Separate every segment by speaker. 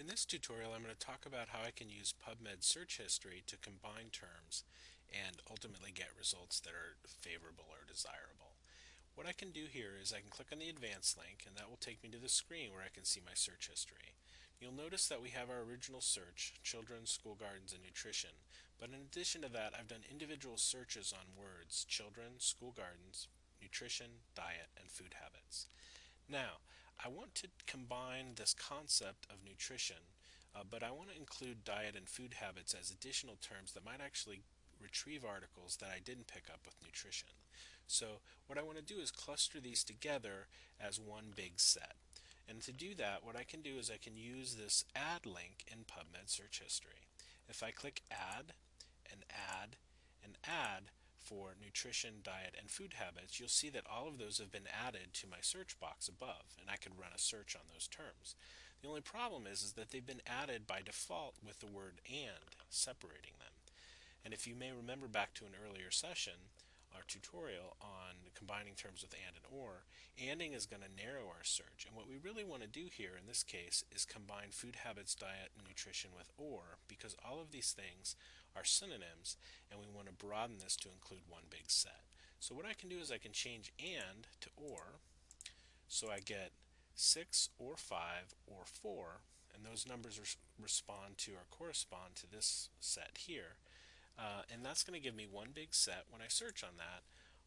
Speaker 1: In this tutorial, I'm going to talk about how I can use PubMed search history to combine terms and ultimately get results that are favorable or desirable. What I can do here is I can click on the advanced link, and that will take me to the screen where I can see my search history. You'll notice that we have our original search, children, school gardens, and nutrition, but in addition to that, I've done individual searches on words, children, school gardens, nutrition, diet, and food habits. Now, I want to combine this concept of nutrition, but I want to include diet and food habits as additional terms that might actually retrieve articles that I didn't pick up with nutrition. So what I want to do is cluster these together as one big set. And to do that, what I can do is I can use this add link in PubMed search history. If I click add and add and add for nutrition, diet, and food habits, you'll see that all of those have been added to my search box above, and I could run a search on those terms. The only problem is that they've been added by default with the word and separating them. And if you may remember back to an earlier session, our tutorial on combining terms with and or, anding is going to narrow our search. And what we really want to do here in this case is combine food habits, diet, and nutrition with or, because all of these things are synonyms, and we want to broaden this to include one big set. So what I can do is I can change and to or, so I get 6 or 5 or 4, and those numbers respond to or correspond to this set here. And that's going to give me one big set when I search on that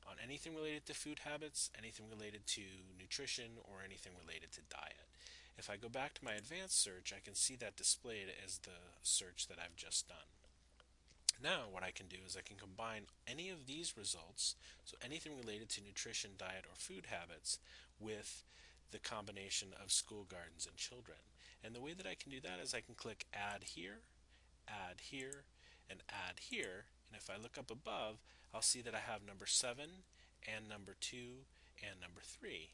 Speaker 1: on anything related to food habits, anything related to nutrition, or anything related to diet. If I go back to my advanced search, I can see that displayed as the search that I've just done. Now what I can do is I can combine any of these results, so anything related to nutrition, diet, or food habits, with the combination of school gardens and children. And the way that I can do that is I can click add here, and add here. And if I look up above, I'll see that I have number 7 and number 2 and number 3.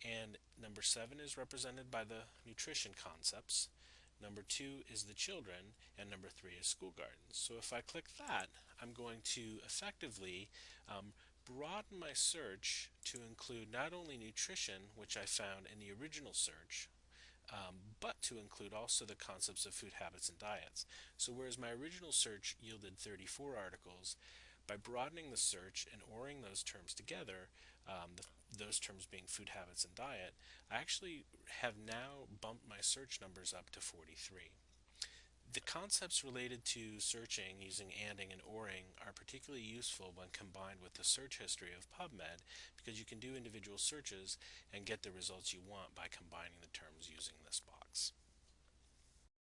Speaker 1: And number 7 is represented by the nutrition concepts. Number 2 is the children, and number 3 is school gardens. So if I click that, I'm going to effectively broaden my search to include not only nutrition, which I found in the original search, but to include also the concepts of food habits and diets. So whereas my original search yielded 34 articles, by broadening the search and oring those terms together, those terms being food habits and diet, I actually have now bumped my search numbers up to 43. The concepts related to searching using anding and oring are particularly useful when combined with the search history of PubMed, because you can do individual searches and get the results you want by combining the terms using this box.